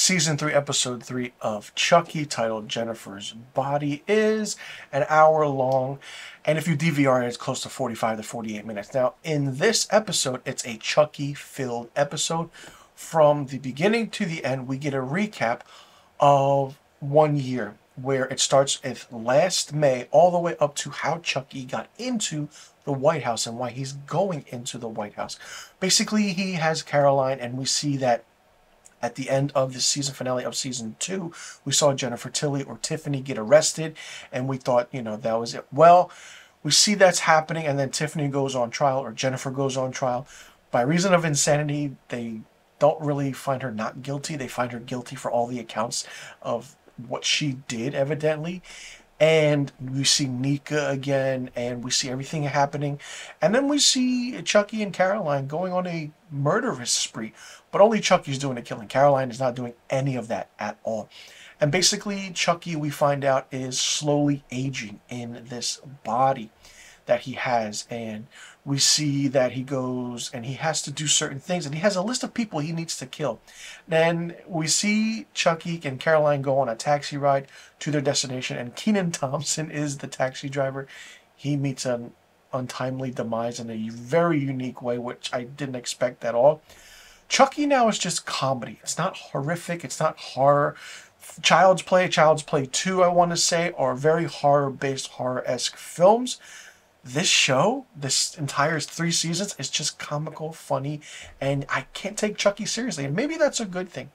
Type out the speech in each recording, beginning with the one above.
Season 3, Episode 3 of Chucky, titled Jennifer's Body, is an hour long, and if you DVR it, it's close to 45 to 48 minutes. Now, in this episode, it's a Chucky-filled episode. From the beginning to the end, we get a recap of 1 year, where it starts with last May all the way up to how Chucky got into the White House and why he's going into the White House. Basically, he has Caroline, and we see that at the end of the season finale of season 2, we saw Jennifer Tilly, or Tiffany, get arrested, and we thought, that was it. Well, we see that's happening, and then Tiffany goes on trial, or Jennifer goes on trial. By reason of insanity, they don't really find her not guilty. They find her guilty for all the accounts of what she did, evidently. And we see Nika again, and we see everything happening. And then we see Chucky and Caroline going on a murderous spree. But only Chucky's doing the killing. Caroline is not doing any of that at all. And basically, Chucky, we find out, is slowly aging in this body that he has. And we see that he goes and he has to do certain things, and he has a list of people he needs to kill. Then we see Chucky and Caroline go on a taxi ride to their destination, and Kenan Thompson is the taxi driver. He meets an untimely demise in a very unique way, which I didn't expect at all. Chucky now is just comedy. It's not horrific. It's not horror. Child's Play 2, I want to say, are very horror-based, horror-esque films. This show, this entire 3 seasons, is just comical, funny, and I can't take Chucky seriously, and maybe that's a good thing.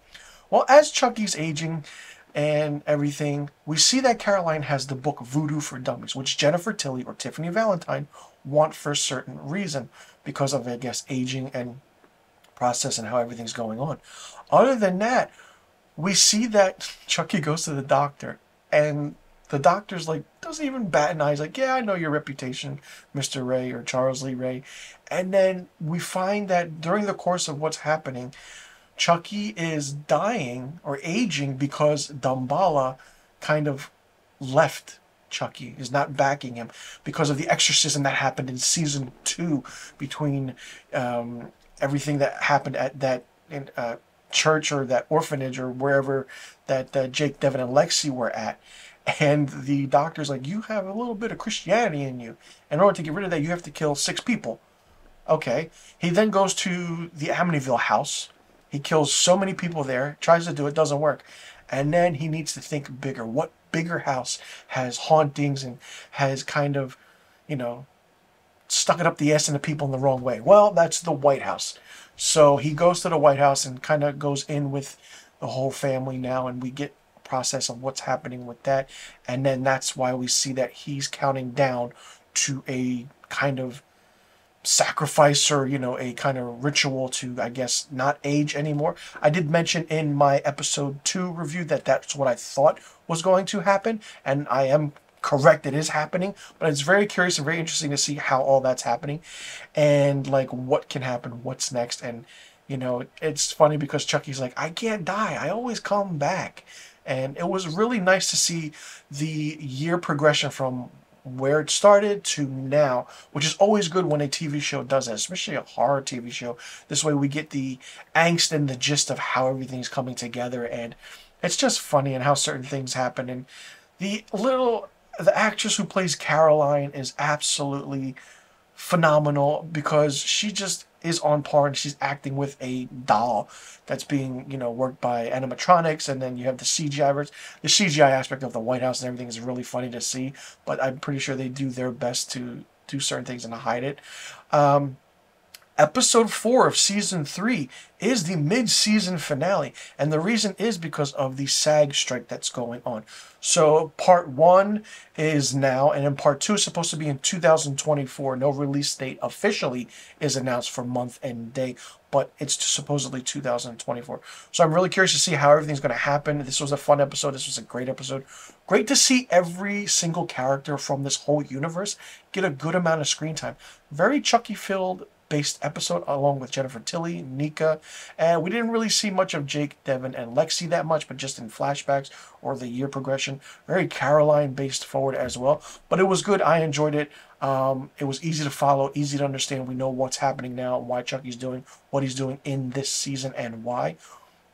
Well, as Chucky's aging and everything, we see that Caroline has the book Voodoo for Dummies, which Jennifer Tilly or Tiffany Valentine want for a certain reason, because of, I guess, aging and process and how everything's going on. Other than that, we see that Chucky goes to the doctor, and the doctor's like, doesn't even bat an eye. He's like, yeah, I know your reputation, Mr. Ray, or Charles Lee Ray. And then we find that during the course of what's happening, Chucky is dying or aging because Damballa kind of left Chucky, is not backing him, because of the exorcism that happened in season 2 between everything that happened at that church or that orphanage or wherever that Jake, Devin, and Lexi were at. And the doctor's like, you have a little bit of Christianity in you. In order to get rid of that, you have to kill 6 people. Okay. He then goes to the Amityville house. He kills so many people there, tries to do it, doesn't work. And then he needs to think bigger. What bigger house has hauntings and has kind of, stuck it up the ass and the people in the wrong way? Well, that's the White House. So he goes to the White House and kind of goes in with the whole family now, and we get process of what's happening with that. And then that's why we see that he's counting down to a kind of sacrifice, or a kind of ritual to, I guess, not age anymore. I did mention in my episode 2 review that that's what I thought was going to happen, and I am correct, it is happening. But it's very curious and very interesting to see how all that's happening, and like what can happen, what's next. And it's funny because Chucky's like, I can't die, I always come back. And it was really nice to see the year progression from where it started to now, which is always good when a TV show does that, especially a horror TV show. This way we get the angst and the gist of how everything's coming together, and it's just funny and how certain things happen. And the actress who plays Caroline is absolutely phenomenal, because she just is on par, and she's acting with a doll that's being, worked by animatronics. And then you have the CGI the CGI aspect of the White House and everything is really funny to see, but I'm pretty sure they do their best to do certain things and hide it. Episode 4 of season 3 is the mid-season finale, and the reason is because of the SAG strike that's going on. So part 1 is now, and then part 2 is supposed to be in 2024. No release date officially is announced for month and day, but it's supposedly 2024. So I'm really curious to see how everything's going to happen. This was a fun episode. This was a great episode. Great to see every single character from this whole universe get a good amount of screen time. Very Chucky-filled based episode, along with Jennifer Tilly, Nika, and we didn't really see much of Jake, Devin, and Lexi that much, but just in flashbacks or the year progression. Very Caroline based forward as well, but it was good. I enjoyed it. It was easy to follow, easy to understand. We know what's happening now, why Chucky's doing what he's doing in this season and why.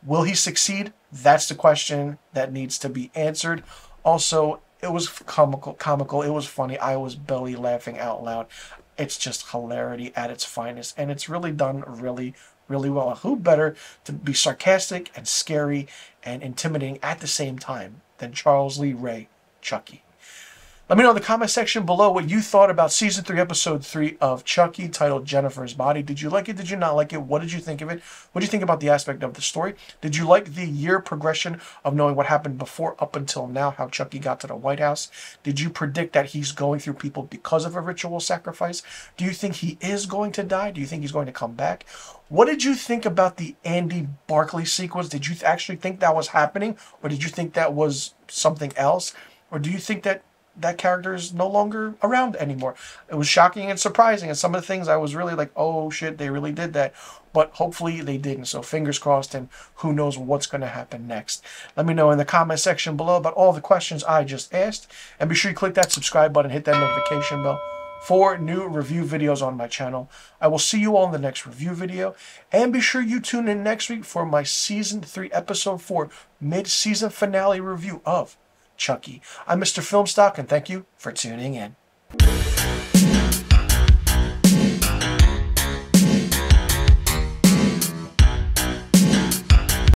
Will he succeed? That's the question that needs to be answered. Also, it was comical. It was funny. I was belly laughing out loud. It's just hilarity at its finest, and it's really done really, really well. Who better to be sarcastic and scary and intimidating at the same time than Charles Lee Ray, Chucky? Let me know in the comment section below what you thought about Season 3, Episode 3 of Chucky, titled Jennifer's Body. Did you like it? Did you not like it? What did you think of it? What did you think about the aspect of the story? Did you like the year progression of knowing what happened before up until now, how Chucky got to the White House? Did you predict that he's going through people because of a ritual sacrifice? Do you think he is going to die? Do you think he's going to come back? What did you think about the Andy Barclay sequence? Did you actually think that was happening? Or did you think that was something else? Or do you think that that character is no longer around anymore? It was shocking and surprising, and some of the things I was really like, oh shit, they really did that. But hopefully they didn't, so fingers crossed, and who knows what's going to happen next. Let me know in the comment section below about all the questions I just asked, and be sure you click that subscribe button, hit that notification bell for new review videos on my channel. I will see you all in the next review video, and be sure you tune in next week for my Season 3, Episode 4 mid-season finale review of Chucky. I'm Mr. Filmstock, and thank you for tuning in.